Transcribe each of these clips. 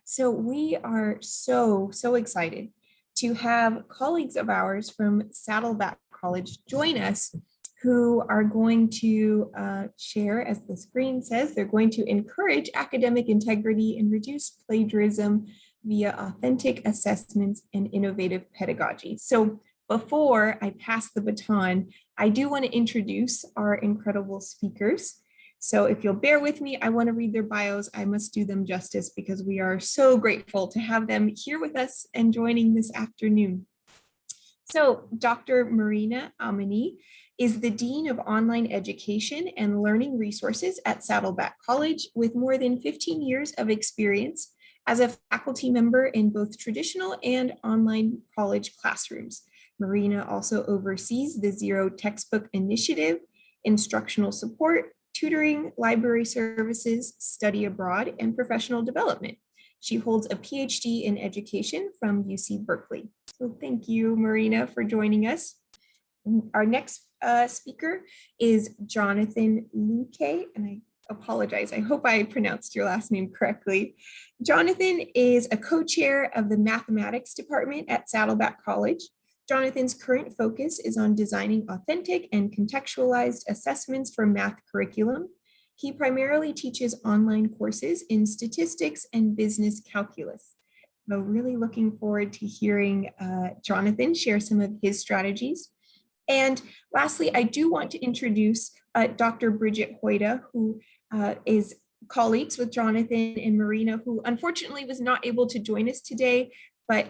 So we are so excited to have colleagues of ours from Saddleback College join us who are going to share, as the screen says, they're going to encourage academic integrity and reduce plagiarism via authentic assessments and innovative pedagogy. So before I pass the baton, I do want to introduce our incredible speakers. So if you'll bear with me, I want to read their bios. I must do them justice because we are so grateful to have them here with us and joining this afternoon. So Dr. Marina Aminy is the Dean of Online Education and Learning Resources at Saddleback College with more than 15 years of experience as a faculty member in both traditional and online college classrooms. Marina also oversees the Zero Textbook Initiative, instructional support, tutoring, library services, study abroad, and professional development. She holds a PhD in education from UC Berkeley. So thank you, Marina, for joining us. Our next speaker is Jonathan Luque, and I apologize, I hope I pronounced your last name correctly. Jonathan is a co-chair of the mathematics department at Saddleback College. Jonathan's current focus is on designing authentic and contextualized assessments for math curriculum. He primarily teaches online courses in statistics and business calculus. So really looking forward to hearing Jonathan share some of his strategies. And lastly, I do want to introduce Dr. Bridget Hoida, who is colleagues with Jonathan and Marina, who unfortunately was not able to join us today, but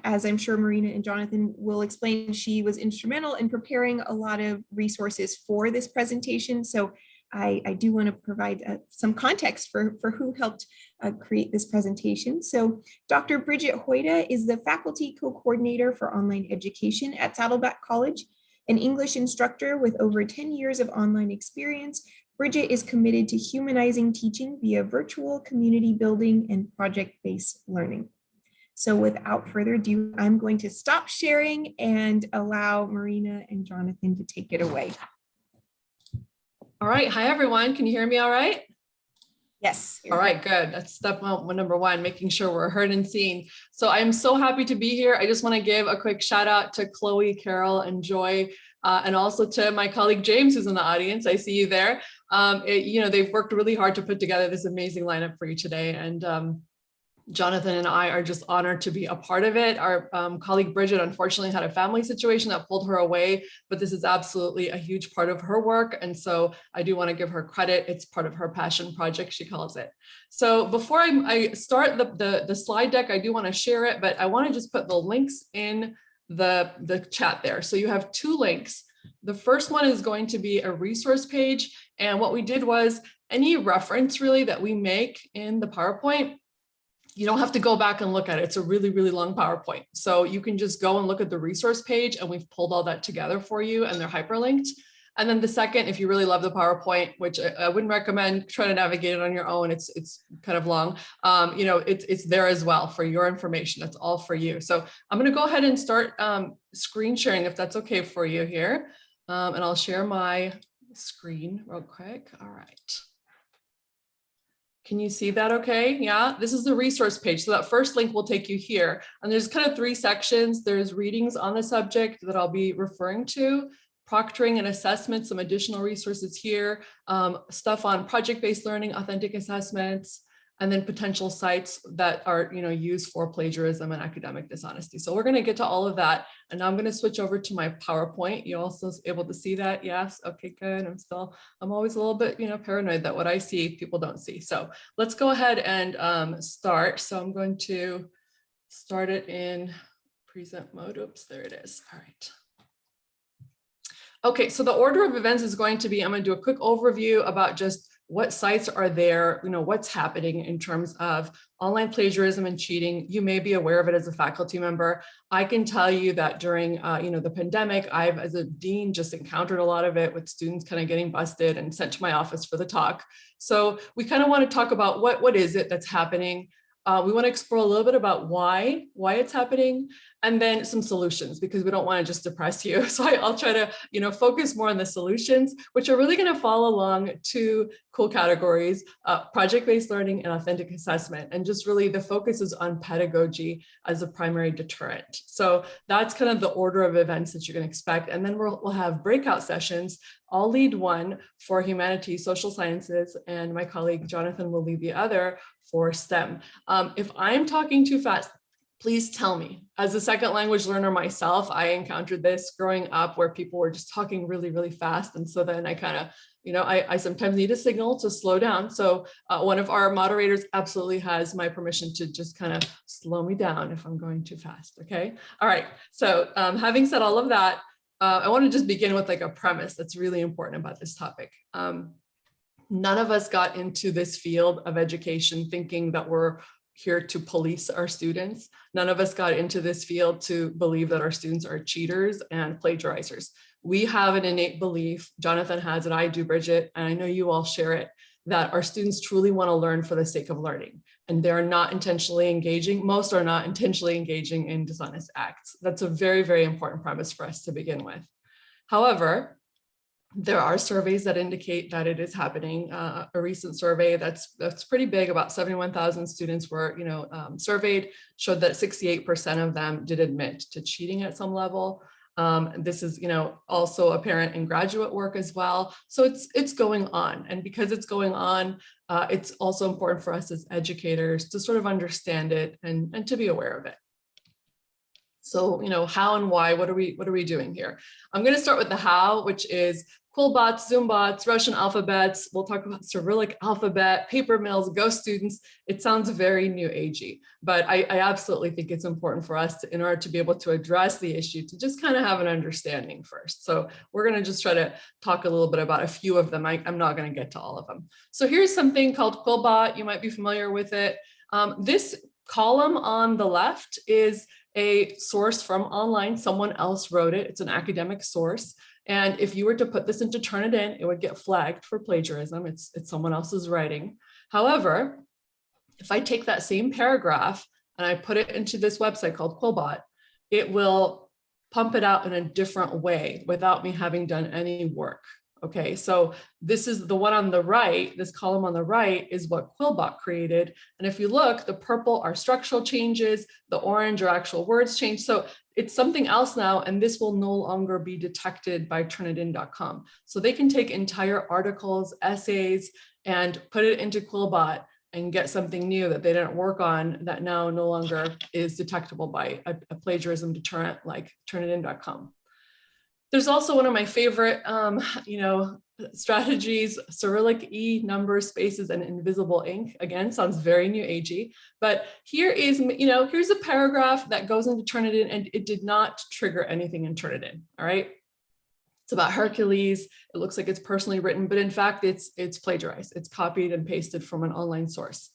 as I'm sure Marina and Jonathan will explain, she was instrumental in preparing a lot of resources for this presentation. So I do want to provide some context for who helped create this presentation. So Dr. Bridget Hoida is the faculty co-coordinator for online education at Saddleback College, an English instructor with over 10 years of online experience. Bridget is committed to humanizing teaching via virtual community building and project-based learning. So without further ado, I'm going to stop sharing and allow Marina and Jonathan to take it away. All right. Hi, everyone. Can you hear me all right? Yes. All right, good. That's step number one, making sure we're heard and seen. So I'm so happy to be here. I just want to give a quick shout out to Chloe, Carol, and Joy, and also to my colleague James, who's in the audience. I see you there. They've worked really hard to put together this amazing lineup for you today. And Jonathan and I are just honored to be a part of it. Our colleague Bridget unfortunately had a family situation that pulled her away, but this is absolutely a huge part of her work. And so I do want to give her credit. It's part of her passion project, she calls it. So before I start the slide deck, I do want to share it, but I want to just put the links in the chat there. So you have two links. The first one is going to be a resource page. And what we did was any reference really that we make in the PowerPoint, you don't have to go back and look at it. It's a really, really long PowerPoint. So you can just go and look at the resource page and we've pulled all that together for you and they're hyperlinked. And then the second, if you really love the PowerPoint, which I wouldn't recommend trying to navigate it on your own, it's kind of long, it's there as well for your information. That's all for you. So I'm going to go ahead and start screen sharing if that's okay for you here. And I'll share my screen real quick. All right. Can you see that okay? Yeah, this is the resource page. So that first link will take you here. And there's kind of three sections. There's readings on the subject that I'll be referring to, proctoring and assessment, some additional resources here, stuff on project-based learning, authentic assessments, and then potential sites that are used for plagiarism and academic dishonesty. So we're going to get to all of that. And now I'm going to switch over to my PowerPoint. You also able to see that? Yes. Okay, good. I'm always a little bit, paranoid that what I see, people don't see. So let's go ahead and start. So I'm going to start it in present mode. Oops, there it is. All right. Okay, so the order of events is going to be, I'm going to do a quick overview about just what sites are there, what's happening in terms of online plagiarism and cheating. You may be aware of it as a faculty member. I can tell you that during, the pandemic, I've, as a dean, just encountered a lot of it with students kind of getting busted and sent to my office for the talk. So we kind of want to talk about what is it that's happening. We want to explore a little bit about why it's happening, and then some solutions, because we don't want to just depress you. So I'll try to, focus more on the solutions, which are really going to fall along two cool categories, project-based learning and authentic assessment. And just really the focus is on pedagogy as a primary deterrent. So that's kind of the order of events that you're going to expect. And then we'll have breakout sessions. I'll lead one for humanities, social sciences, and my colleague Jonathan will lead the other for STEM. If I'm talking too fast, please tell me. As a second language learner myself, I encountered this growing up where people were just talking really, really fast. And so then I kind of, I sometimes need a signal to slow down. So one of our moderators absolutely has my permission to just kind of slow me down if I'm going too fast. Okay. All right. So having said all of that, I want to just begin with like a premise that's really important about this topic. None of us got into this field of education thinking that we're here to police our students. None of us got into this field to believe that our students are cheaters and plagiarizers. We have an innate belief, Jonathan has it, I do, Bridget, and I know you all share it, that our students truly want to learn for the sake of learning. And they're not intentionally engaging, most are not intentionally engaging in dishonest acts. That's a very, very important premise for us to begin with. However, there are surveys that indicate that it is happening. A recent survey that's pretty big, about 71,000 students were surveyed, showed that 68% of them did admit to cheating at some level. This is also apparent in graduate work as well. So it's going on, and because it's going on, it's also important for us as educators to sort of understand it and to be aware of it. So how and why? What are we doing here? I'm going to start with the how, which is Quillbots, Zoombots, Russian alphabets. We'll talk about Cyrillic alphabet, paper mills, ghost students. It sounds very new agey, but I absolutely think it's important for us to, in order to be able to address the issue, to just kind of have an understanding first. So we're going to just try to talk a little bit about a few of them. I'm not going to get to all of them. So here's something called Quillbot. You might be familiar with it. This column on the left is a source from online. Someone else wrote it. It's an academic source. And if you were to put this into Turnitin, it would get flagged for plagiarism. It's someone else's writing. However, if I take that same paragraph and I put it into this website called Quillbot, it will pump it out in a different way without me having done any work. Okay, so this is the one on the right, this column on the right is what Quillbot created. And if you look, the purple are structural changes, the orange are actual words change. So it's something else now, and this will no longer be detected by Turnitin.com. So they can take entire articles, essays, and put it into Quillbot and get something new that they didn't work on that now no longer is detectable by a plagiarism deterrent like Turnitin.com. There's also one of my favorite, strategies, Cyrillic E, numbers, spaces, and invisible ink. Again, sounds very new agey, but here is, here's a paragraph that goes into Turnitin and it did not trigger anything in Turnitin, all right? It's about Hercules. It looks like it's personally written, but in fact, it's plagiarized. It's copied and pasted from an online source.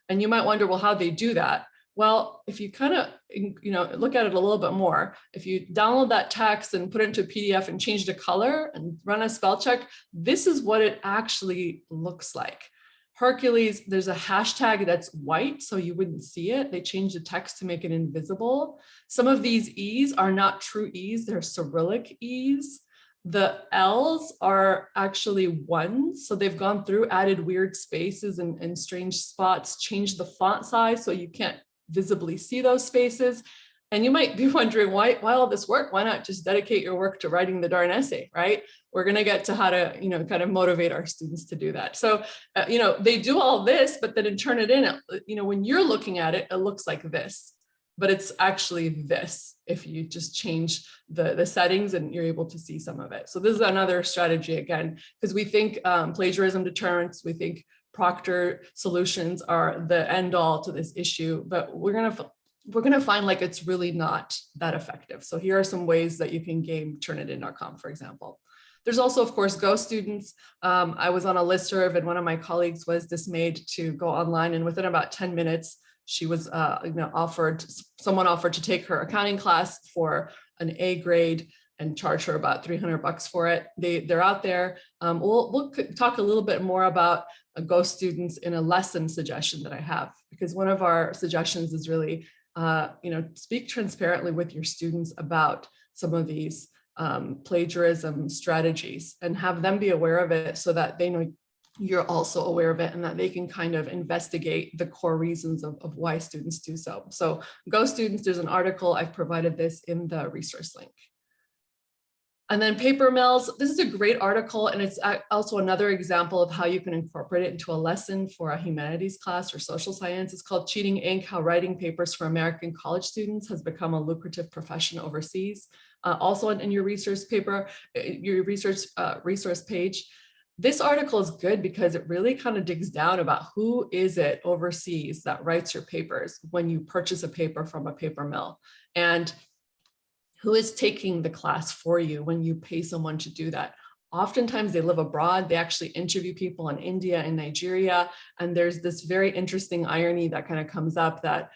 And you might wonder, well, how'd they do that? Well, if you kind of, look at it a little bit more, if you download that text and put it into a PDF and change the color and run a spell check, this is what it actually looks like. Hercules, there's a hashtag that's white, so you wouldn't see it. They changed the text to make it invisible. Some of these E's are not true E's, they're Cyrillic E's. The L's are actually ones. So they've gone through, added weird spaces and strange spots, changed the font size so you can't visibly see those spaces. And you might be wondering, why all this work? Why not just dedicate your work to writing the darn essay, right? We're going to get to how to, kind of motivate our students to do that. So, they do all this, but then in Turnitin, when you're looking at it, it looks like this, but it's actually this if you just change the settings and you're able to see some of it. So this is another strategy again, because we think plagiarism deterrence, we think Proctor solutions are the end all to this issue, but we're gonna find like it's really not that effective. So here are some ways that you can game Turnitin.com, for example. There's also, of course, ghost students. I was on a listserv and one of my colleagues was dismayed to go online, and within about 10 minutes, she was someone offered to take her accounting class for an A grade and charge her about $300 for it. They're out there. We'll talk a little bit more about ghost students in a lesson suggestion that I have because one of our suggestions is really, speak transparently with your students about some of these plagiarism strategies and have them be aware of it so that they know you're also aware of it and that they can kind of investigate the core reasons of why students do so. So go students, there's an article, I've provided this in the resource link. And then paper mills, this is a great article, and it's also another example of how you can incorporate it into a lesson for a humanities class or social science. It's called Cheating Ink, How Writing Papers for American College Students Has Become a Lucrative Profession Overseas. Also in your resource paper, your resource page. This article is good because it really kind of digs down about who is it overseas that writes your papers when you purchase a paper from a paper mill, and who is taking the class for you when you pay someone to do that. Oftentimes they live abroad. They actually interview people in India and Nigeria. And there's this very interesting irony that kind of comes up that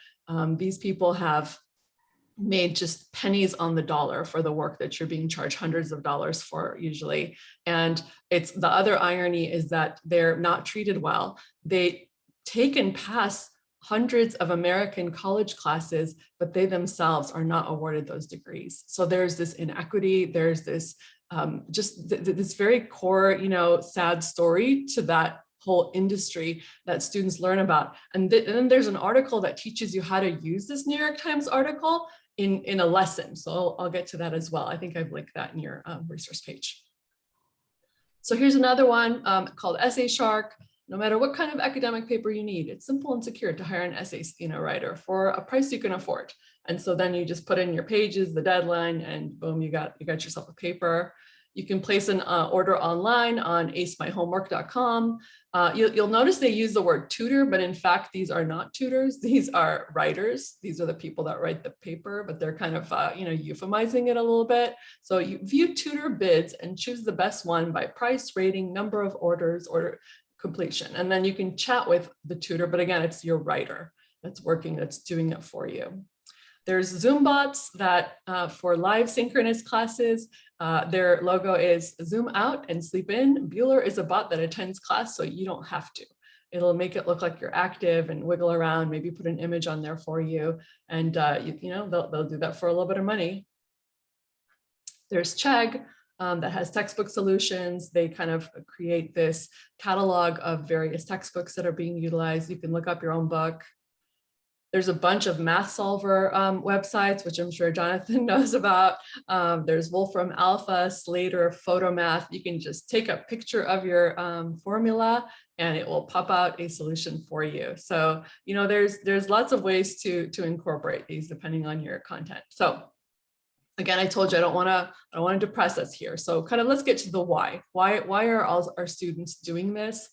these people have made just pennies on the dollar for the work that you're being charged hundreds of dollars for usually. And it's the other irony is that they're not treated well. They take and pass hundreds of American college classes, but they themselves are not awarded those degrees. So there's this inequity, there's this this very core, sad story to that whole industry that students learn about. And then there's an article that teaches you how to use this New York Times article in a lesson. So I'll get to that as well. I think I've linked that in your resource page. So here's another one called Essay Shark. No matter what kind of academic paper you need, it's simple and secure to hire an essay writer for a price you can afford. And so then you just put in your pages, the deadline, and boom, you got yourself a paper. You can place an order online on acemyhomework.com. You'll notice they use the word tutor, but in fact, these are not tutors. These are writers. These are the people that write the paper, but they're kind of, euphemizing it a little bit. So you view tutor bids and choose the best one by price, rating, number of orders, order completion. And then you can chat with the tutor, but again, it's your writer that's doing it for you. There's Zoom bots that for live synchronous classes, their logo is Zoom out and sleep in. Bueller is a bot that attends class, so you don't have to. It'll make it look like you're active and wiggle around, maybe put an image on there for you. And they'll do that for a little bit of money. There's Chegg that has textbook solutions. They kind of create this catalog of various textbooks that are being utilized. You can look up your own book. There's a bunch of math solver websites, which I'm sure Jonathan knows about. There's Wolfram Alpha, Slater, Photomath. You can just take a picture of your formula and it will pop out a solution for you. So, there's lots of ways to incorporate these depending on your content. So again, I told you I don't want to depress us here. So kind of let's get to the why. Why are all our students doing this?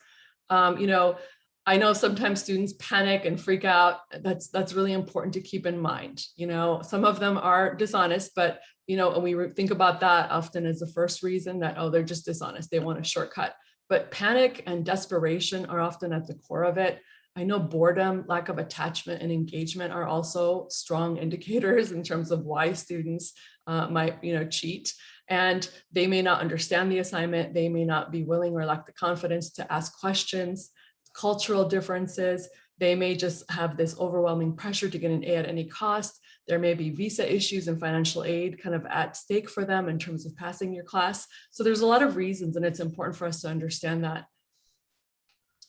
I know sometimes students panic and freak out. That's really important to keep in mind. Some of them are dishonest, but and we think about that often as the first reason that, they're just dishonest. They want a shortcut. But panic and desperation are often at the core of it. I know boredom, lack of attachment, and engagement are also strong indicators in terms of why students might cheat. And they may not understand the assignment. They may not be willing or lack the confidence to ask questions. Cultural differences. They may just have this overwhelming pressure to get an A at any cost. There may be visa issues and financial aid kind of at stake for them in terms of passing your class. So there's a lot of reasons, and it's important for us to understand that.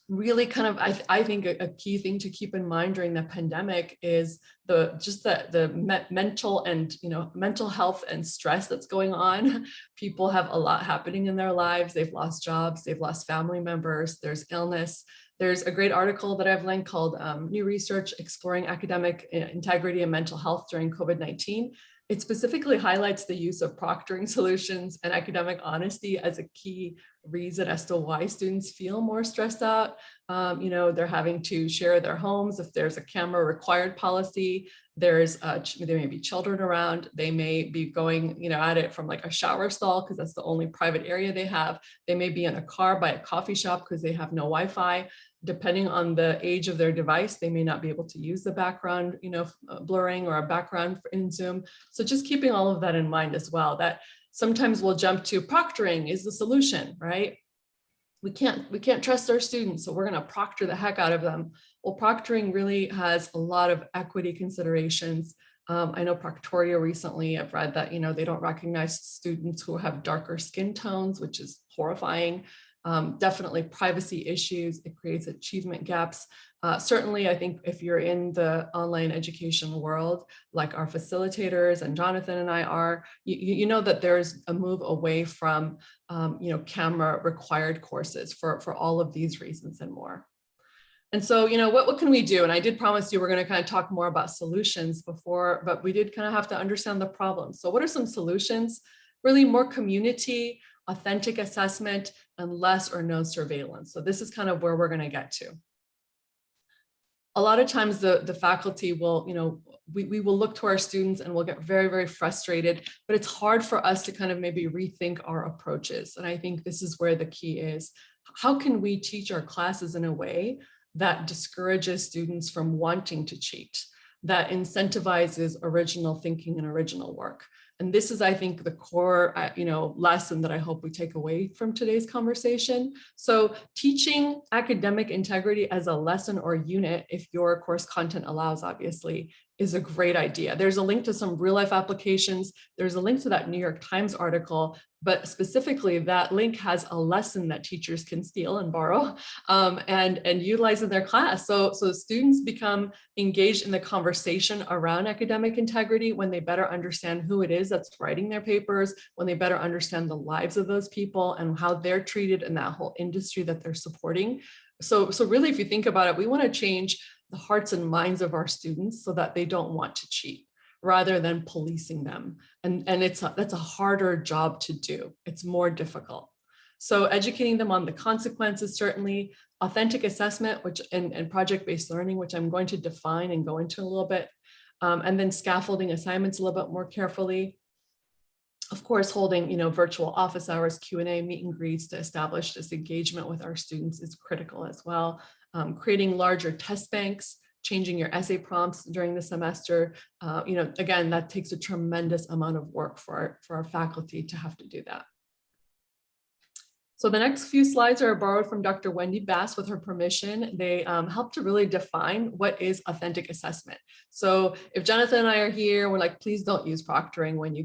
Really kind of, I think a key thing to keep in mind during the pandemic is the mental and, mental health and stress that's going on. People have a lot happening in their lives. They've lost jobs, they've lost family members, there's illness. There's a great article that I've linked called New Research Exploring Academic Integrity and Mental Health During COVID-19. It specifically highlights the use of proctoring solutions and academic honesty as a key reason as to why students feel more stressed out. They're having to share their homes. If there's a camera required policy, there may be children around. They may be going, at it from like a shower stall because that's the only private area they have. They may be in a car by a coffee shop because they have no Wi-Fi. Depending on the age of their device, they may not be able to use the background, blurring or a background in Zoom. So just keeping all of that in mind as well, that sometimes we'll jump to proctoring is the solution, right? we can't trust our students, so we're going to proctor the heck out of them. Well, proctoring really has a lot of equity considerations. I know Proctorio recently, I've read that, they don't recognize students who have darker skin tones, which is horrifying. Definitely privacy issues. It creates achievement gaps. Certainly, I think if you're in the online education world, like our facilitators and Jonathan and I are, you know that there's a move away from, camera required courses for all of these reasons and more. And so, what can we do? And I did promise you we're going to kind of talk more about solutions before, but we did kind of have to understand the problem. So what are some solutions? Really more community, authentic assessment, and less or no surveillance. So this is kind of where we're going to get to. A lot of times the faculty will, we will look to our students and we'll get very, very frustrated, but it's hard for us to kind of maybe rethink our approaches. And I think this is where the key is. How can we teach our classes in a way that discourages students from wanting to cheat, that incentivizes original thinking and original work? And this is, I think, the core, lesson that I hope we take away from today's conversation. So teaching academic integrity as a lesson or unit, if your course content allows, obviously, is a great idea. There's a link to some real life applications. There's a link to that New York Times article, but specifically that link has a lesson that teachers can steal and borrow and utilize in their class. So students become engaged in the conversation around academic integrity when they better understand who it is that's writing their papers, when they better understand the lives of those people and how they're treated in that whole industry that they're supporting. So really, if you think about it, we want to change the hearts and minds of our students so that they don't want to cheat, rather than policing them. And that's a harder job to do. It's more difficult. So educating them on the consequences, certainly, authentic assessment, which and project-based learning, which I'm going to define and go into a little bit, and then scaffolding assignments a little bit more carefully. Of course, holding virtual office hours, Q&A, meet and greets to establish this engagement with our students is critical as well. Creating larger test banks, changing your essay prompts during the semester. Again, that takes a tremendous amount of work for our faculty to have to do that. So the next few slides are borrowed from Dr. Wendy Bass with her permission. They help to really define what is authentic assessment. So if Jonathan and I are here, we're like, please don't use proctoring when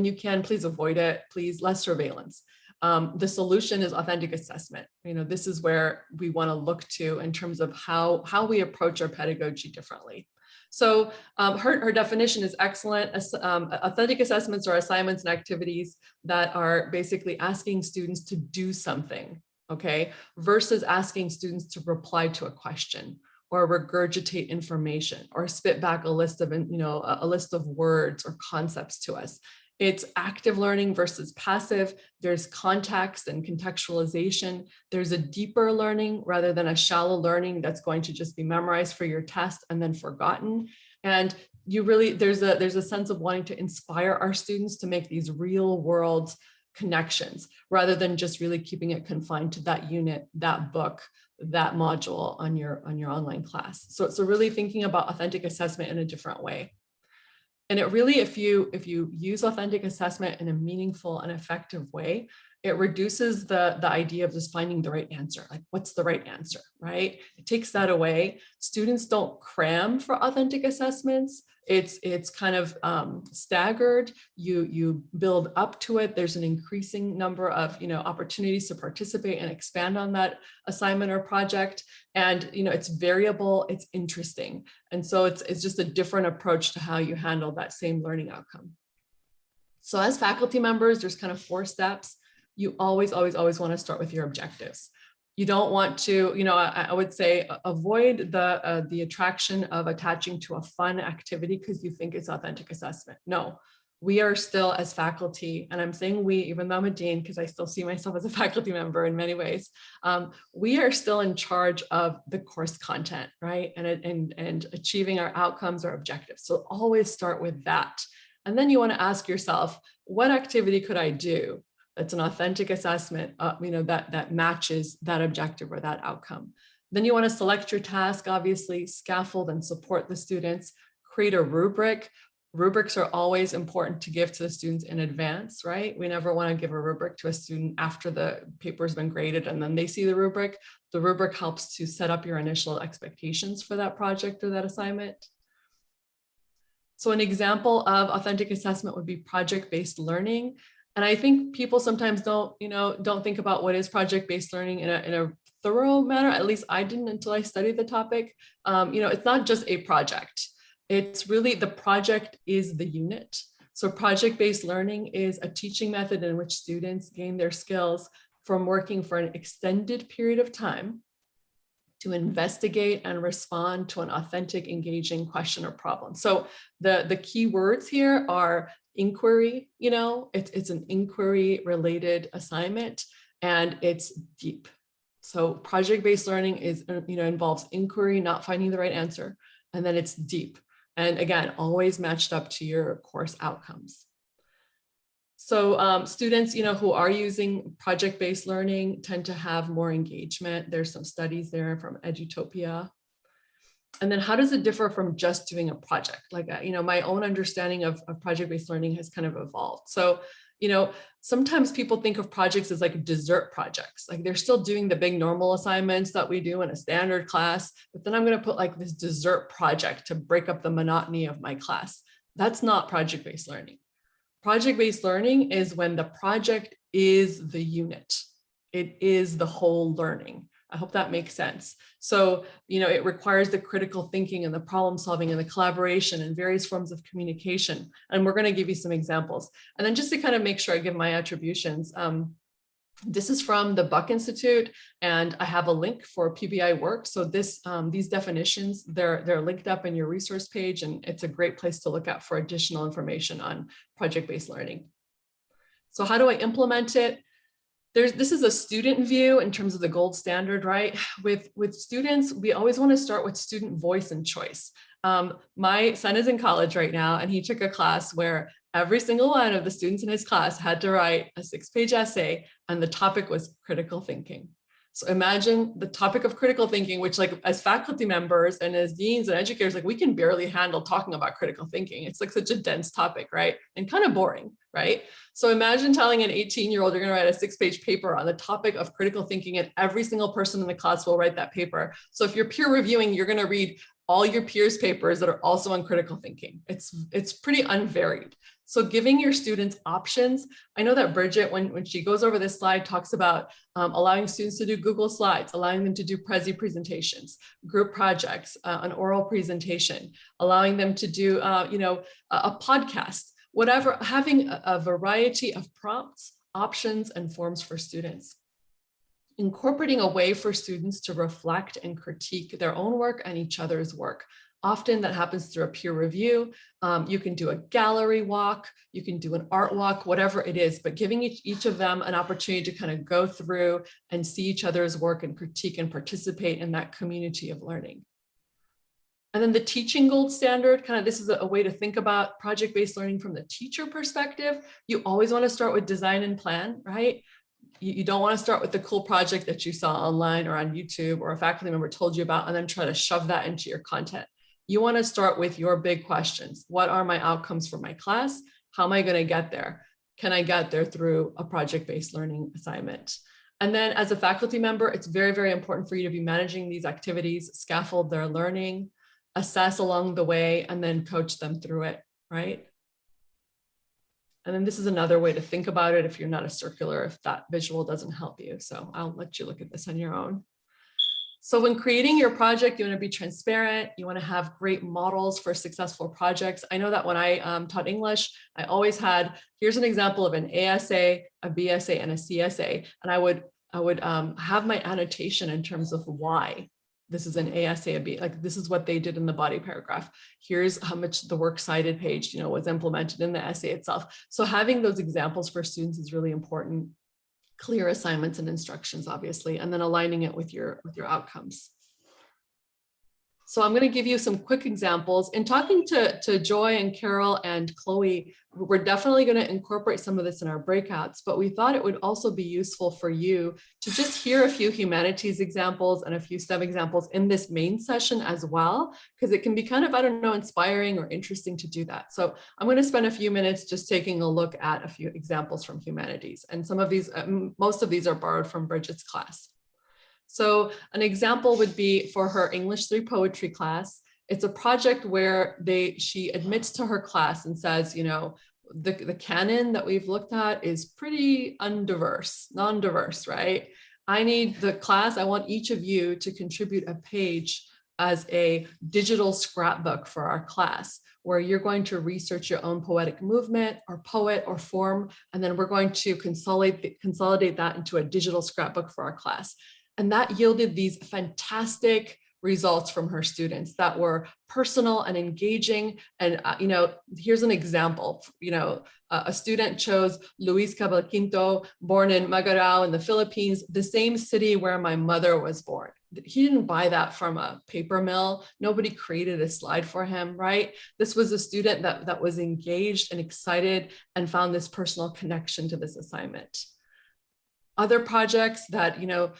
you can, please avoid it, please, less surveillance. The solution is authentic assessment. This is where we want to look to in terms of how we approach our pedagogy differently. So her definition is excellent. Authentic assessments are assignments and activities that are basically asking students to do something, okay, versus asking students to reply to a question or regurgitate information or spit back a list of words or concepts to us. It's active learning versus passive. There's context and contextualization. There's a deeper learning rather than a shallow learning that's going to just be memorized for your test and then forgotten. And there's a sense of wanting to inspire our students to make these real world connections rather than just really keeping it confined to that unit, that book, that module on your online class. So really thinking about authentic assessment in a different way. And it really, if you use authentic assessment in a meaningful and effective way, it reduces the idea of just finding the right answer. Like, what's the right answer, right? It takes that away. Students don't cram for authentic assessments. It's kind of staggered. You build up to it. There's an increasing number of opportunities to participate and expand on that assignment or project. And it's variable. It's interesting. And so it's just a different approach to how you handle that same learning outcome. So as faculty members, there's kind of 4 steps. You always want to start with your objectives. You don't want to, I would say avoid the attraction of attaching to a fun activity because you think it's authentic assessment. No, we are still as faculty, and I'm saying we, even though I'm a dean, because I still see myself as a faculty member in many ways, we are still in charge of the course content, right? And achieving our outcomes or objectives. So always start with that. And then you want to ask yourself, what activity could I do that's an authentic assessment, that matches that objective or that outcome? Then you want to select your task, obviously, scaffold and support the students, create a rubric. rubrics are always important to give to the students in advance, right? We never want to give a rubric to a student after the paper's been graded and then they see the rubric. The rubric helps to set up your initial expectations for that project or that assignment. So an example of authentic assessment would be project-based learning. And I think people sometimes don't think about what is project-based learning in a thorough manner. At least I didn't until I studied the topic. It's not just a project. It's really the project is the unit. So project-based learning is a teaching method in which students gain their skills from working for an extended period of time to investigate and respond to an authentic, engaging question or problem. So the key words here are inquiry, it's an inquiry related assignment and it's deep. So project-based learning involves inquiry, not finding the right answer, and then it's deep. And again, always matched up to your course outcomes. So students, who are using project-based learning tend to have more engagement. There's some studies there from Edutopia. And then how does it differ from just doing a project? Like, my own understanding of project-based learning has kind of evolved. So, sometimes people think of projects as like dessert projects. Like they're still doing the big normal assignments that we do in a standard class, but then I'm going to put like this dessert project to break up the monotony of my class. That's not project-based learning. Project-based learning is when the project is the unit. It is the whole learning. I hope that makes sense. So, it requires the critical thinking and the problem solving and the collaboration and various forms of communication. And we're going to give you some examples. And then just to kind of make sure I give my attributions, this is from the Buck Institute, and I have a link for PBI work. So these definitions, they're linked up in your resource page, and it's a great place to look at for additional information on project-based learning. So how do I implement it? This is a student view in terms of the gold standard, right? With students, we always want to start with student voice and choice. My son is in college right now, and he took a class where every single one of the students in his class had to write a 6-page essay, and the topic was critical thinking. So imagine the topic of critical thinking, which like as faculty members and as deans and educators, like we can barely handle talking about critical thinking. It's like such a dense topic, right? And kind of boring, right? So imagine telling an 18-year-old you're going to write a 6-page paper on the topic of critical thinking, and every single person in the class will write that paper. So if you're peer reviewing, you're going to read all your peers' papers that are also on critical thinking. It's pretty unvaried. So giving your students options. I know that Bridget, when she goes over this slide, talks about allowing students to do Google Slides, allowing them to do Prezi presentations, group projects, an oral presentation, allowing them to do a podcast, whatever, having a variety of prompts, options, and forms for students. Incorporating a way for students to reflect and critique their own work and each other's work. Often that happens through a peer review. You can do a gallery walk, you can do an art walk, whatever it is, but giving each of them an opportunity to kind of go through and see each other's work and critique and participate in that community of learning. And then the teaching gold standard, kind of this is a way to think about project-based learning from the teacher perspective. You always want to start with design and plan, right? You don't want to start with the cool project that you saw online or on YouTube or a faculty member told you about and then try to shove that into your content. You want to start with your big questions. What are my outcomes for my class? How am I going to get there? Can I get there through a project-based learning assignment? And then as a faculty member, it's very, very important for you to be managing these activities, scaffold their learning, assess along the way, and then coach them through it, right? And then this is another way to think about it if you're not a circular, if that visual doesn't help you. So I'll let you look at this on your own. So when creating your project, you want to be transparent. You want to have great models for successful projects. I know that when I taught English, I always had, here's an example of an ASA, a BSA, and a CSA. And I would have my annotation in terms of why this is an ASA, a B, like this is what they did in the body paragraph. Here's how much the works cited page, was implemented in the essay itself. So having those examples for students is really important. Clear assignments and instructions, obviously, and then aligning it with your outcomes. So I'm going to give you some quick examples. In talking to Joy and Carol and Chloe, we're definitely going to incorporate some of this in our breakouts, but we thought it would also be useful for you to just hear a few humanities examples and a few STEM examples in this main session as well, because it can be kind of, I don't know, inspiring or interesting to do that. So I'm going to spend a few minutes just taking a look at a few examples from humanities. And some of these, most of these are borrowed from Bridget's class. So an example would be for her English 3 poetry class. It's a project where she admits to her class and says, you know, the canon that we've looked at is pretty non-diverse, right? I want each of you to contribute a page as a digital scrapbook for our class, where you're going to research your own poetic movement or poet or form, and then we're going to consolidate that into a digital scrapbook for our class. And that yielded these fantastic results from her students that were personal and engaging. And, you know, here's an example. You know, a student chose Luis Cavalquinto, born in Magarao in the Philippines, the same city where my mother was born. He didn't buy that from a paper mill. Nobody created a slide for him, right? This was a student that was engaged and excited and found this personal connection to this assignment. Other projects that, you know,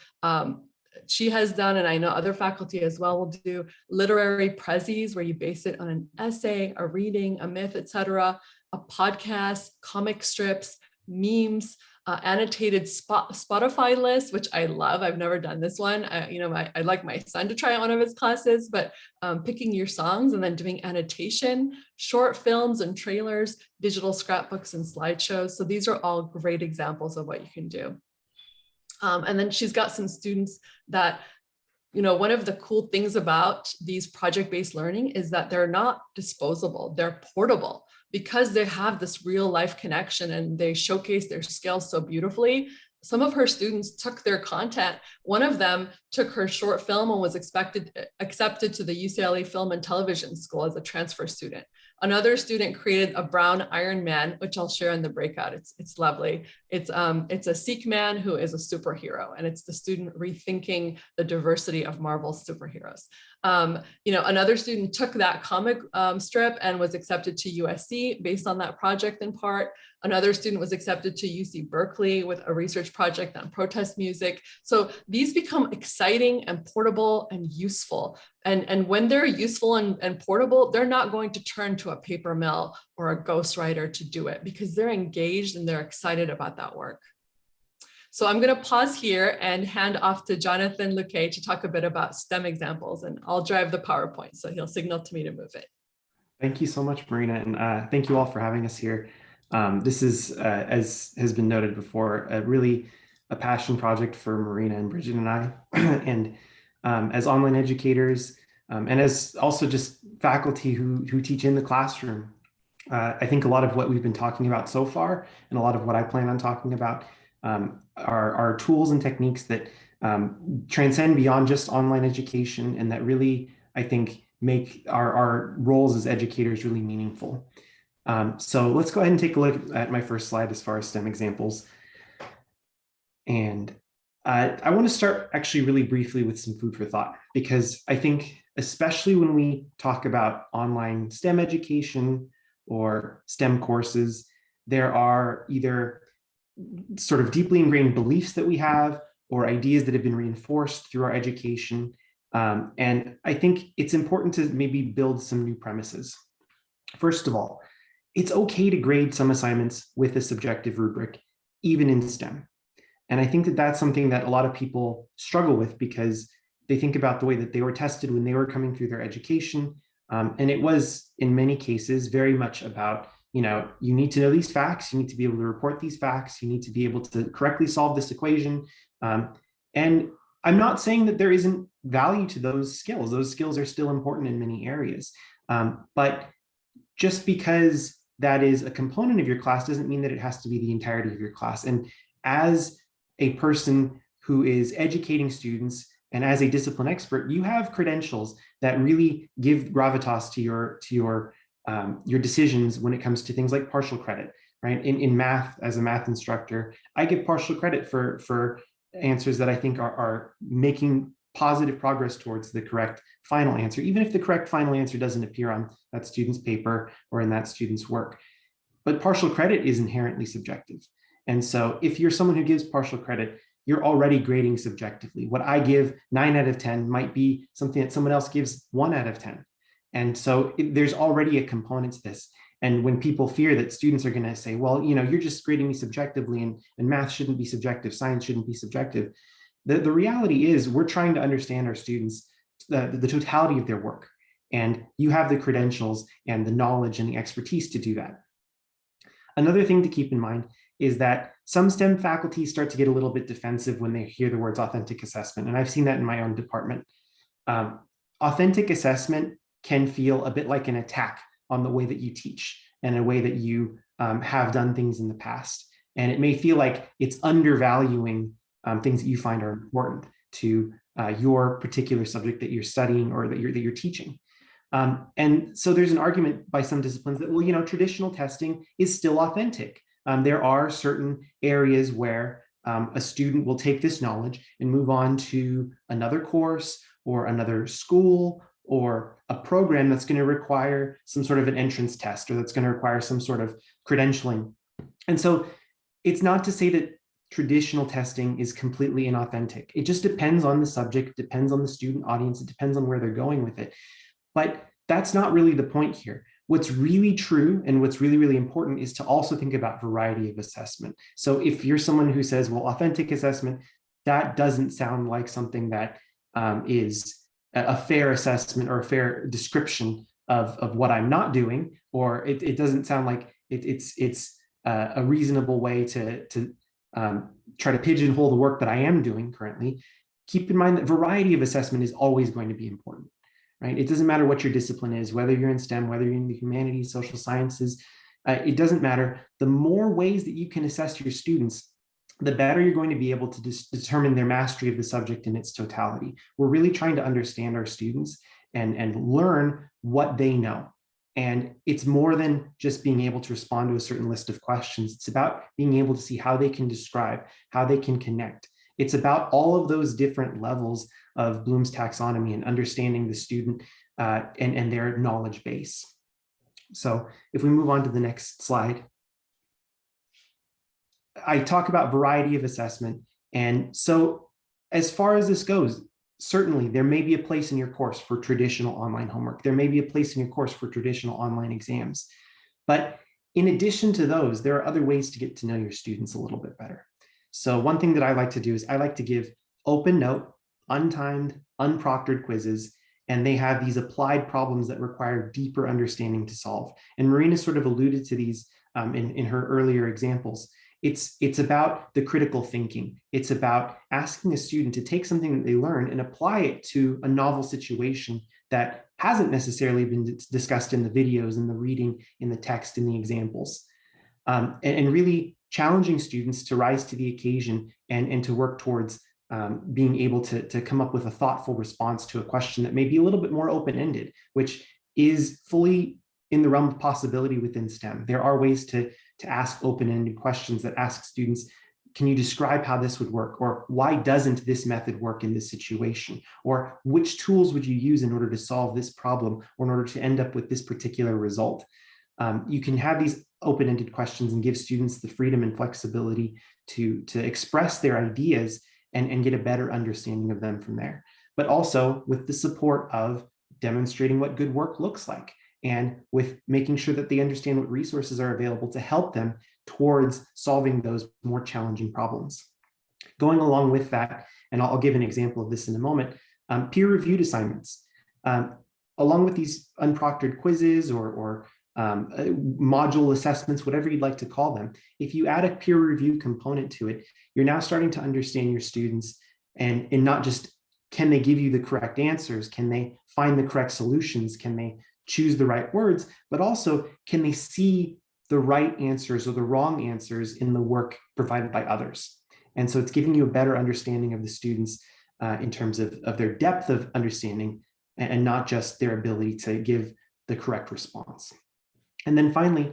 she has done, and I know other faculty as well will do, literary prezzies, where you base it on an essay, a reading, a myth, etc., a podcast, comic strips, memes, annotated Spotify list, which I love. I've never done this one. I'd like my son to try it one of his classes, but picking your songs and then doing annotation, short films and trailers, digital scrapbooks and slideshows. So these are all great examples of what you can do. And then she's got some students that, you know, one of the cool things about these project-based learning is that they're not disposable, they're portable, because they have this real life connection and they showcase their skills so beautifully. Some of her students took their content. One of them took her short film and was accepted to the UCLA Film and Television School as a transfer student. Another student created a brown Iron Man, which I'll share in the breakout. It's lovely. It's a Sikh man who is a superhero, and it's the student rethinking the diversity of Marvel's superheroes. You know, another student took that comic strip and was accepted to USC based on that project in part. Another student was accepted to UC Berkeley with a research project on protest music. So these become exciting and portable and useful. And when they're useful and portable, they're not going to turn to a paper mill or a ghostwriter to do it, because they're engaged and they're excited about that work. So I'm going to pause here and hand off to Jonathan Luque to talk a bit about STEM examples, and I'll drive the PowerPoint, so he'll signal to me to move it. Thank you so much, Marina, and thank you all for having us here. This is, as has been noted before, really a passion project for Marina and Bridget and I. And as online educators, and as also just faculty who teach in the classroom, I think a lot of what we've been talking about so far, and a lot of what I plan on talking about, are tools and techniques that transcend beyond just online education, and that really, I think, make our roles as educators really meaningful. So let's go ahead and take a look at my first slide as far as STEM examples. And I want to start actually really briefly with some food for thought, because I think especially when we talk about online STEM education or STEM courses, there are either sort of deeply ingrained beliefs that we have or ideas that have been reinforced through our education. And I think it's important to maybe build some new premises. First of all, it's okay to grade some assignments with a subjective rubric, even in STEM. And I think that that's something that a lot of people struggle with, because they think about the way that they were tested when they were coming through their education. And it was, in many cases, very much about, you know, you need to know these facts, you need to be able to report these facts, you need to be able to correctly solve this equation. And I'm not saying that there isn't value to those skills. Those skills are still important in many areas. But just because that is a component of your class doesn't mean that it has to be the entirety of your class. And as a person who is educating students and as a discipline expert, you have credentials that really give gravitas to your decisions when it comes to things like partial credit, right? In math, as a math instructor, I give partial credit for answers that I think are making positive progress towards the correct final answer, even if the correct final answer doesn't appear on that student's paper or in that student's work. But partial credit is inherently subjective. And so if you're someone who gives partial credit, you're already grading subjectively. What I give 9 out of 10 might be something that someone else gives 1 out of 10. And so there's already a component to this. And when people fear that students are going to say, well, you're just grading me subjectively, and math shouldn't be subjective, science shouldn't be subjective. The reality is we're trying to understand our students, the totality of their work. And you have the credentials and the knowledge and the expertise to do that. Another thing to keep in mind is that some STEM faculty start to get a little bit defensive when they hear the words authentic assessment. And I've seen that in my own department. Authentic assessment can feel a bit like an attack on the way that you teach and a way that you have done things in the past. And it may feel like it's undervaluing things that you find are important to your particular subject that you're studying or that you're teaching. And so there's an argument by some disciplines that, well, traditional testing is still authentic. There are certain areas where a student will take this knowledge and move on to another course or another school or a program that's going to require some sort of an entrance test, or that's going to require some sort of credentialing. And so it's not to say that traditional testing is completely inauthentic. It just depends on the subject, depends on the student audience, it depends on where they're going with it. But that's not really the point here. What's really true and what's really, really important is to also think about variety of assessment. So if you're someone who says, well, authentic assessment, that doesn't sound like something that is a fair assessment or a fair description of what I'm not doing, or it doesn't sound like it's a reasonable way to try to pigeonhole the work that I am doing currently. Keep in mind that variety of assessment is always going to be important. Right? It doesn't matter what your discipline is, whether you're in STEM, whether you're in the humanities, social sciences, it doesn't matter. The more ways that you can assess your students, the better you're going to be able to determine their mastery of the subject in its totality. We're really trying to understand our students and learn what they know. And it's more than just being able to respond to a certain list of questions. It's about being able to see how they can describe, how they can connect. It's about all of those different levels of Bloom's taxonomy and understanding the student and their knowledge base. So if we move on to the next slide, I talk about variety of assessment. And so as far as this goes, certainly there may be a place in your course for traditional online homework. There may be a place in your course for traditional online exams. But in addition to those, there are other ways to get to know your students a little bit better. So one thing that I like to do is I like to give open note, untimed, unproctored quizzes, and they have these applied problems that require deeper understanding to solve. And Marina sort of alluded to these in her earlier examples. It's about the critical thinking. It's about asking a student to take something that they learn and apply it to a novel situation that hasn't necessarily been discussed in the videos, in the reading, in the text, in the examples. And really challenging students to rise to the occasion and to work towards being able to come up with a thoughtful response to a question that may be a little bit more open-ended, which is fully in the realm of possibility within STEM. There are ways to ask open-ended questions that ask students, can you describe how this would work? Or why doesn't this method work in this situation? Or which tools would you use in order to solve this problem or in order to end up with this particular result? You can have these open-ended questions and give students the freedom and flexibility to express their ideas and get a better understanding of them from there. But also with the support of demonstrating what good work looks like, and with making sure that they understand what resources are available to help them towards solving those more challenging problems. Going along with that, and I'll give an example of this in a moment, peer-reviewed assignments. Along with these unproctored quizzes or module assessments, whatever you'd like to call them, if you add a peer review component to it, you're now starting to understand your students and not just can they give you the correct answers, can they find the correct solutions, can they choose the right words, but also can they see the right answers or the wrong answers in the work provided by others. And so it's giving you a better understanding of the students in terms of their depth of understanding and not just their ability to give the correct response. And then finally,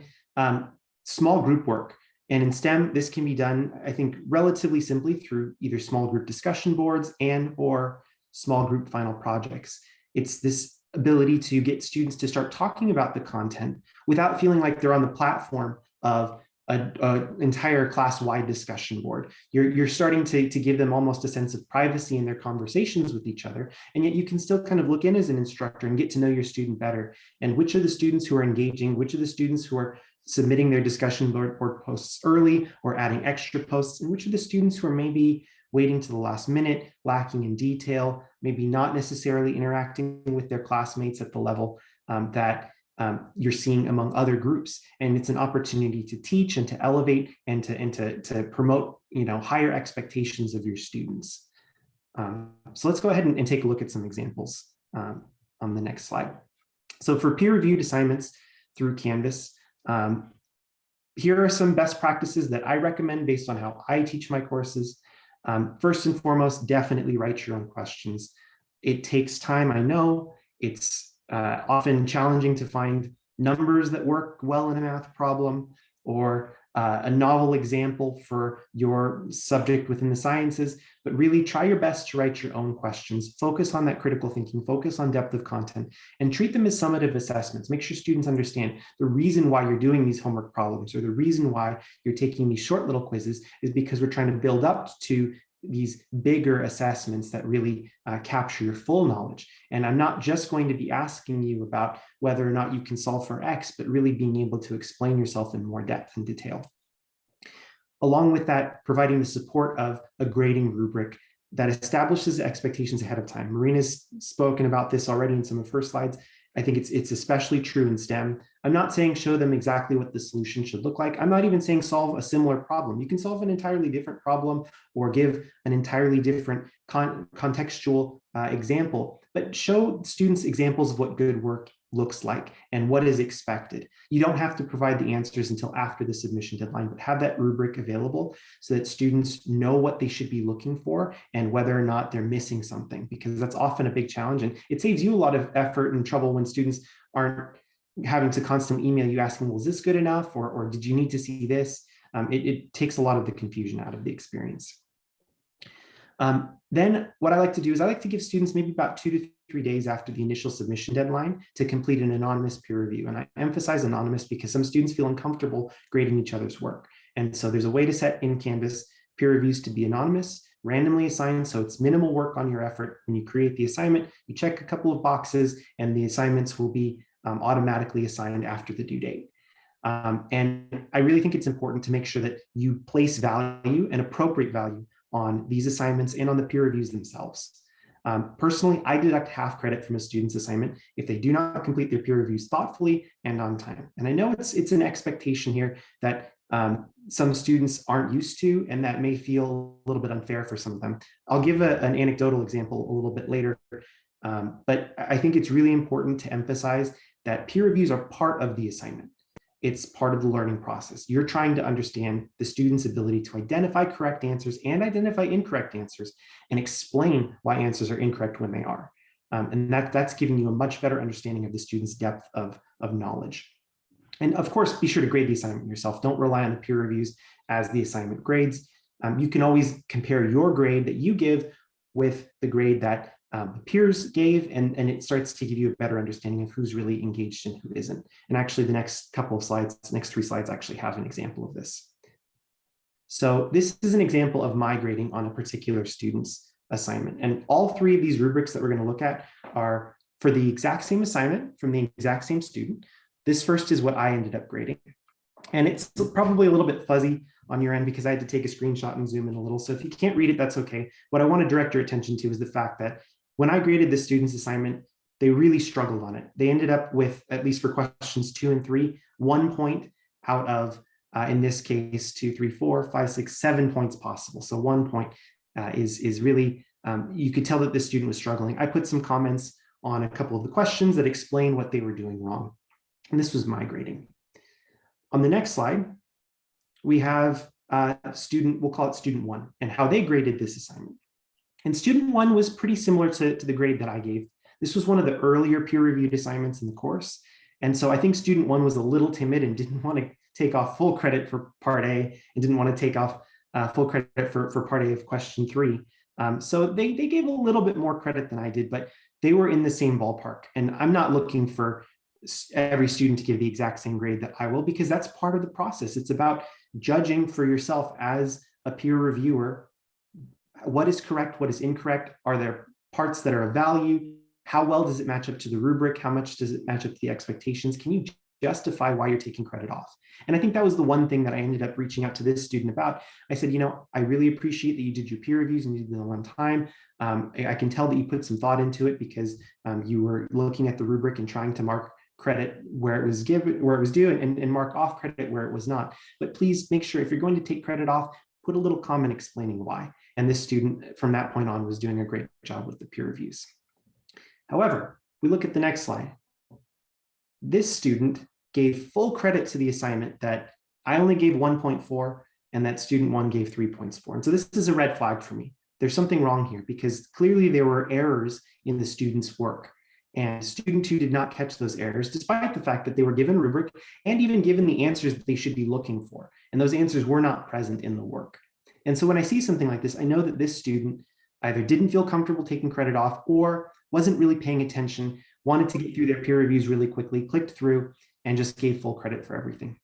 small group work. And in STEM, this can be done, I think, relatively simply through either small group discussion boards and or small group final projects. It's this ability to get students to start talking about the content without feeling like they're on the platform of an entire class-wide discussion board. You're starting to give them almost a sense of privacy in their conversations with each other, and yet you can still kind of look in as an instructor and get to know your student better, and which are the students who are engaging, which are the students who are submitting their discussion board posts early or adding extra posts, and which are the students who are maybe waiting to the last minute, lacking in detail, maybe not necessarily interacting with their classmates at the level that you're seeing among other groups. And it's an opportunity to teach and to elevate and to promote, higher expectations of your students. So let's go ahead and take a look at some examples on the next slide. So for peer-reviewed assignments through Canvas, here are some best practices that I recommend based on how I teach my courses. First and foremost, definitely write your own questions. It takes time, I know. It's often challenging to find numbers that work well in a math problem, or a novel example for your subject within the sciences, but really try your best to write your own questions. Focus on that critical thinking, focus on depth of content, and treat them as summative assessments. Make sure students understand the reason why you're doing these homework problems, or the reason why you're taking these short little quizzes is because we're trying to build up to these bigger assessments that really capture your full knowledge. And I'm not just going to be asking you about whether or not you can solve for X, but really being able to explain yourself in more depth and detail. Along with that, providing the support of a grading rubric that establishes expectations ahead of time. Marina's spoken about this already in some of her slides. I think it's especially true in STEM. I'm not saying show them exactly what the solution should look like. I'm not even saying solve a similar problem. You can solve an entirely different problem or give an entirely different contextual example, but show students examples of what good work looks like and what is expected. You don't have to provide the answers until after the submission deadline, but have that rubric available so that students know what they should be looking for and whether or not they're missing something, because that's often a big challenge. And it saves you a lot of effort and trouble when students aren't having to constantly email you asking, well, is this good enough? Or did you need to see this? It takes a lot of the confusion out of the experience. Then what I like to do is I like to give students maybe about 2 to 3 days after the initial submission deadline to complete an anonymous peer review. And I emphasize anonymous because some students feel uncomfortable grading each other's work. And so there's a way to set in Canvas peer reviews to be anonymous, randomly assigned, so it's minimal work on your effort. When you create the assignment, you check a couple of boxes and the assignments will be automatically assigned after the due date. And I really think it's important to make sure that you place value and appropriate value on these assignments and on the peer reviews themselves. Personally, I deduct half credit from a student's assignment if they do not complete their peer reviews thoughtfully and on time. And I know it's an expectation here that some students aren't used to, and that may feel a little bit unfair for some of them. I'll give an anecdotal example a little bit later, but I think it's really important to emphasize that peer reviews are part of the assignment. It's part of the learning process. You're trying to understand the student's ability to identify correct answers and identify incorrect answers and explain why answers are incorrect when they are. And that's giving you a much better understanding of the student's depth of knowledge. And of course, be sure to grade the assignment yourself. Don't rely on the peer reviews as the assignment grades. You can always compare your grade that you give with the grade that the peers gave, and it starts to give you a better understanding of who's really engaged and who isn't. And actually the next couple of slides, next 3 slides actually have an example of this. So this is an example of my grading on a particular student's assignment. And all 3 of these rubrics that we're going to look at are for the exact same assignment from the exact same student. This first is what I ended up grading. And it's probably a little bit fuzzy on your end because I had to take a screenshot and zoom in a little. So if you can't read it, that's okay. What I want to direct your attention to is the fact that when I graded the student's assignment, they really struggled on it. They ended up with, at least for questions 2 and 3, 1 point out of, in this case, 2, 3, 4, 5, 6, 7 points possible. So 1 point is really, you could tell that the student was struggling. I put some comments on a couple of the questions that explain what they were doing wrong. And this was my grading. On the next slide, we have student, we'll call it student 1, and how they graded this assignment. And student 1 was pretty similar to the grade that I gave. This was one of the earlier peer-reviewed assignments in the course. And so I think student 1 was a little timid and didn't want to take off full credit for part A and didn't want to take off full credit for part A of question 3. So they gave a little bit more credit than I did, but they were in the same ballpark. And I'm not looking for every student to give the exact same grade that I will, because that's part of the process. It's about judging for yourself as a peer reviewer. What is correct? What is incorrect? Are there parts that are of value? How well does it match up to the rubric? How much does it match up to the expectations? Can you justify why you're taking credit off? And I think that was the one thing that I ended up reaching out to this student about. I said, I really appreciate that you did your peer reviews and you did them one time. I can tell that you put some thought into it because you were looking at the rubric and trying to mark credit where it was given, where it was due, and mark off credit where it was not. But please make sure if you're going to take credit off, put a little comment explaining why. And this student from that point on was doing a great job with the peer reviews. However, we look at the next slide. This student gave full credit to the assignment that I only gave 1.4 and that student 1 gave 3.4. And so this is a red flag for me. There's something wrong here because clearly there were errors in the student's work. And student 2 did not catch those errors, despite the fact that they were given rubric and even given the answers that they should be looking for. And those answers were not present in the work. And so when I see something like this, I know that this student either didn't feel comfortable taking credit off or wasn't really paying attention, wanted to get through their peer reviews really quickly, clicked through, and just gave full credit for everything.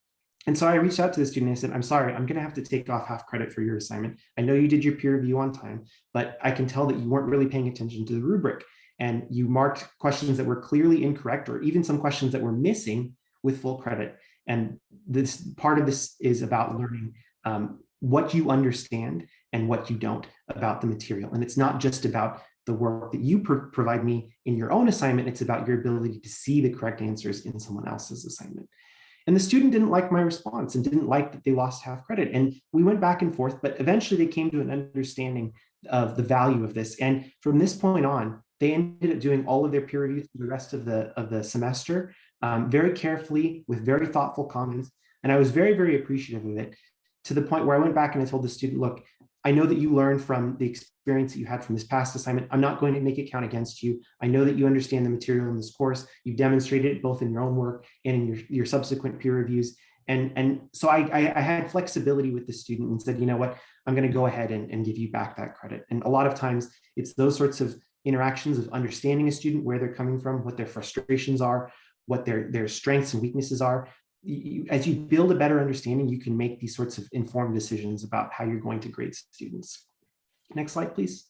And so I reached out to the student and I said, I'm sorry, I'm going to have to take off half credit for your assignment. I know you did your peer review on time, but I can tell that you weren't really paying attention to the rubric. And you marked questions that were clearly incorrect, or even some questions that were missing with full credit. And this part of this is about learning what you understand and what you don't about the material. And it's not just about the work that you provide me in your own assignment, it's about your ability to see the correct answers in someone else's assignment. And the student didn't like my response and didn't like that they lost half credit. And we went back and forth, but eventually they came to an understanding of the value of this. And from this point on, they ended up doing all of their peer reviews for the rest of the semester, very carefully with very thoughtful comments. And I was very, very appreciative of it, to the point where I went back and I told the student, look, I know that you learned from the experience that you had from this past assignment. I'm not going to make it count against you. I know that you understand the material in this course. You've demonstrated it both in your own work and in your subsequent peer reviews. And so I had flexibility with the student and said, you know what, I'm going to go ahead and give you back that credit. And a lot of times it's those sorts of interactions of understanding a student, where they're coming from, what their frustrations are, what their strengths and weaknesses are. As you build a better understanding, you can make these sorts of informed decisions about how you're going to grade students. Next slide, please.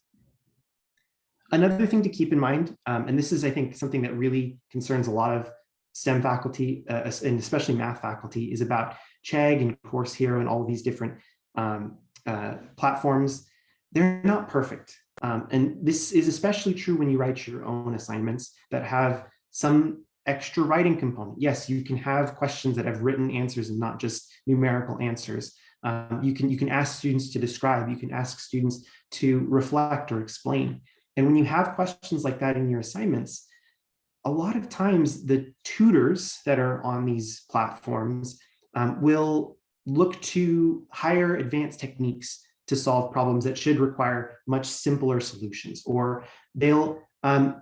Another thing to keep in mind, and this is, I think, something that really concerns a lot of STEM faculty, and especially math faculty, is about Chegg and Course Hero and all of these different platforms. They're not perfect. And this is especially true when you write your own assignments that have some extra writing component. Yes, you can have questions that have written answers and not just numerical answers. You can ask students to describe, you can ask students to reflect or explain. And when you have questions like that in your assignments, a lot of times the tutors that are on these platforms will look to higher advanced techniques to solve problems that should require much simpler solutions, or they'll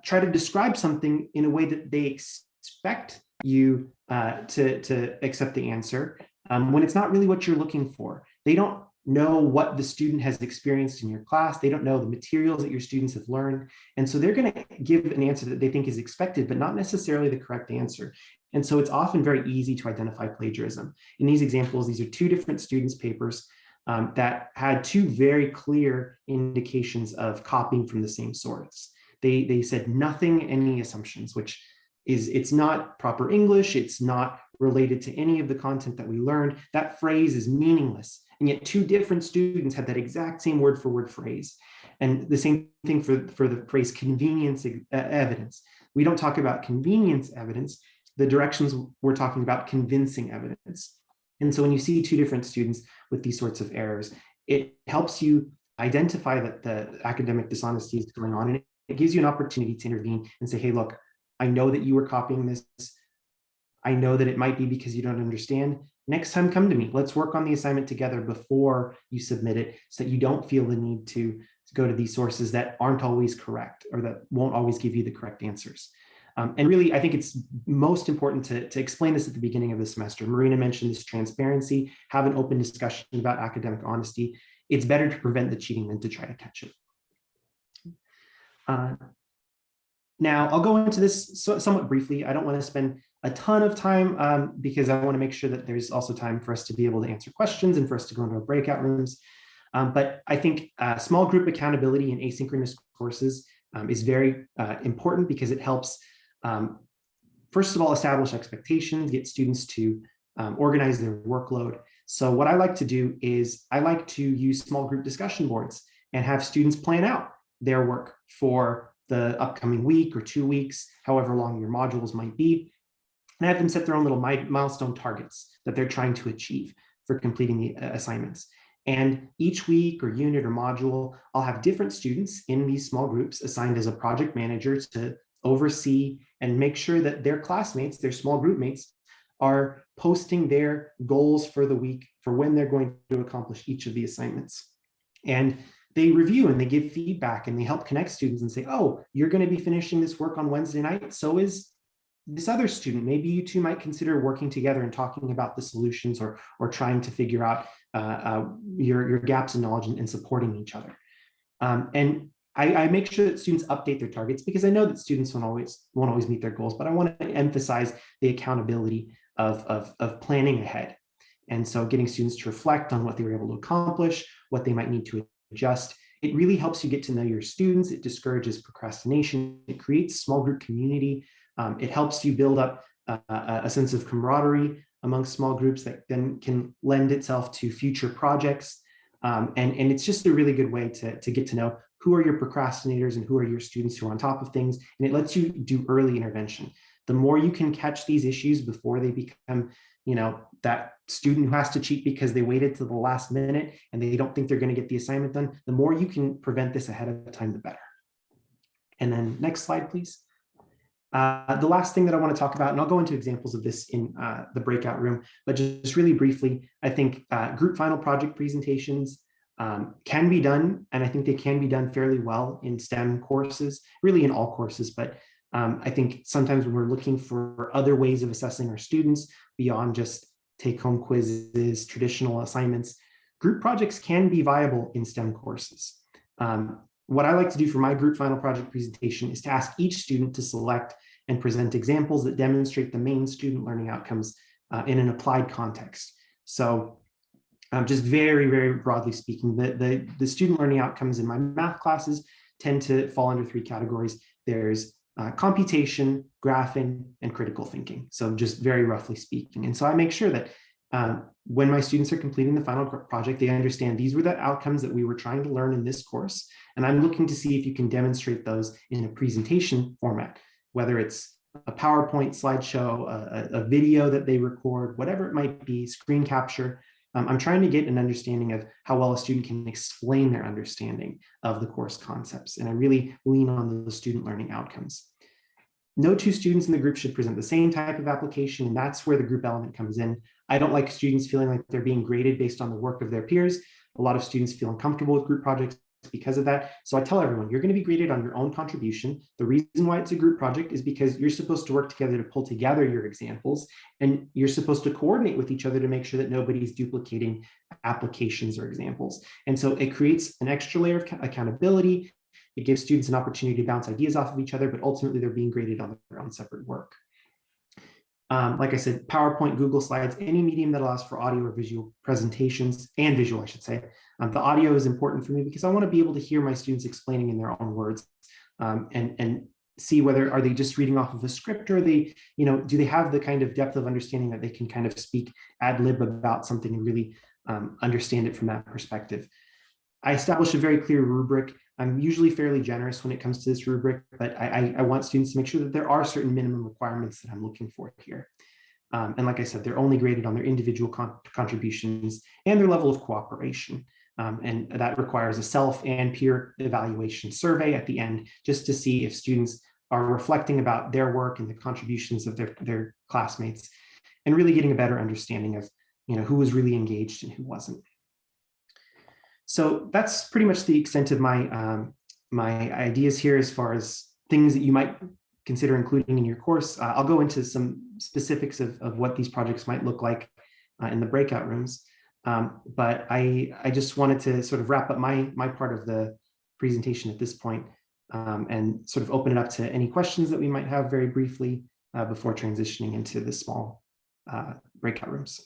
try to describe something in a way that they expect you to accept the answer when it's not really what you're looking for. They don't know what the student has experienced in your class. They don't know the materials that your students have learned. And so they're going to give an answer that they think is expected, but not necessarily the correct answer. And so it's often very easy to identify plagiarism. In these examples, these are two different students' papers that had two very clear indications of copying from the same source. They said nothing, any assumptions, which is, it's not proper English. It's not related to any of the content that we learned. That phrase is meaningless. And yet two different students had that exact same word for word phrase. And the same thing for the phrase convenience evidence. We don't talk about convenience evidence. The directions we're talking about convincing evidence. And so when you see two different students with these sorts of errors, it helps you identify that the academic dishonesty is going on. And it gives you an opportunity to intervene and say, hey, look, I know that you were copying this. I know that it might be because you don't understand. Next time, come to me. Let's work on the assignment together before you submit it, so that you don't feel the need to go to these sources that aren't always correct, or that won't always give you the correct answers. And really, I think it's most important to explain this at the beginning of the semester. Marina mentioned this transparency, have an open discussion about academic honesty. It's better to prevent the cheating than to try to catch it. Now, I'll go into this somewhat briefly. I don't want to spend a ton of time because I want to make sure that there's also time for us to be able to answer questions and for us to go into our breakout rooms. But I think small group accountability in asynchronous courses is very important because it helps, first of all, establish expectations, get students to organize their workload. So what I like to do is I like to use small group discussion boards and have students plan out their work for the upcoming week or 2 weeks, however long your modules might be, and have them set their own little milestone targets that they're trying to achieve for completing the assignments. And each week or unit or module, I'll have different students in these small groups assigned as a project manager to oversee and make sure that their classmates, their small group mates, are posting their goals for the week for when they're going to accomplish each of the assignments. And they review and they give feedback and they help connect students and say, oh, you're going to be finishing this work on Wednesday night. So is this other student. Maybe you two might consider working together and talking about the solutions or trying to figure out your gaps in knowledge and supporting each other. And I make sure that students update their targets because I know that students won't always meet their goals, but I want to emphasize the accountability of planning ahead. And so getting students to reflect on what they were able to accomplish, what they might need to adjust. It really helps you get to know your students. It discourages procrastination. It creates small group community. It helps you build up a sense of camaraderie among small groups that then can lend itself to future projects. And it's just a really good way to get to know who are your procrastinators and who are your students who are on top of things. And it lets you do early intervention. The more you can catch these issues before they become, that student who has to cheat because they waited to the last minute and they don't think they're going to get the assignment done, the more you can prevent this ahead of time, the better. And then next slide, please. The last thing that I want to talk about, and I'll go into examples of this in the breakout room, but just really briefly, I think group final project presentations can be done, and I think they can be done fairly well in STEM courses, really in all courses, but I think sometimes when we're looking for other ways of assessing our students beyond just take-home quizzes, traditional assignments, group projects can be viable in STEM courses. What I like to do for my group final project presentation is to ask each student to select and present examples that demonstrate the main student learning outcomes in an applied context. So just very, very broadly speaking, the student learning outcomes in my math classes tend to fall under 3 categories. There's computation, graphing, and critical thinking. So just very roughly speaking. And so I make sure that when my students are completing the final project, they understand these were the outcomes that we were trying to learn in this course. And I'm looking to see if you can demonstrate those in a presentation format, whether it's a PowerPoint slideshow, a video that they record, whatever it might be, screen capture. I'm trying to get an understanding of how well a student can explain their understanding of the course concepts. And I really lean on those student learning outcomes. No 2 students in the group should present the same type of application, and that's where the group element comes in. I don't like students feeling like they're being graded based on the work of their peers. A lot of students feel uncomfortable with group projects because of that. So I tell everyone, you're going to be graded on your own contribution. The reason why it's a group project is because you're supposed to work together to pull together your examples, and you're supposed to coordinate with each other to make sure that nobody's duplicating applications or examples. And so it creates an extra layer of accountability. It gives students an opportunity to bounce ideas off of each other, but ultimately they're being graded on their own separate work. Like I said, PowerPoint, Google Slides, any medium that allows for audio or visual presentations, and visual, I should say. The audio is important for me because I want to be able to hear my students explaining in their own words and see whether are they just reading off of a script, or they, do they have the kind of depth of understanding that they can kind of speak ad lib about something and really understand it from that perspective. I establish a very clear rubric. I'm usually fairly generous when it comes to this rubric, but I want students to make sure that there are certain minimum requirements that I'm looking for here. And like I said, they're only graded on their individual contributions and their level of cooperation. And that requires a self and peer evaluation survey at the end, just to see if students are reflecting about their work and the contributions of their classmates, and really getting a better understanding of who was really engaged and who wasn't. So that's pretty much the extent of my my ideas here as far as things that you might consider including in your course. I'll go into some specifics of what these projects might look like in the breakout rooms. But I just wanted to sort of wrap up my part of the presentation at this point and sort of open it up to any questions that we might have very briefly before transitioning into the small breakout rooms.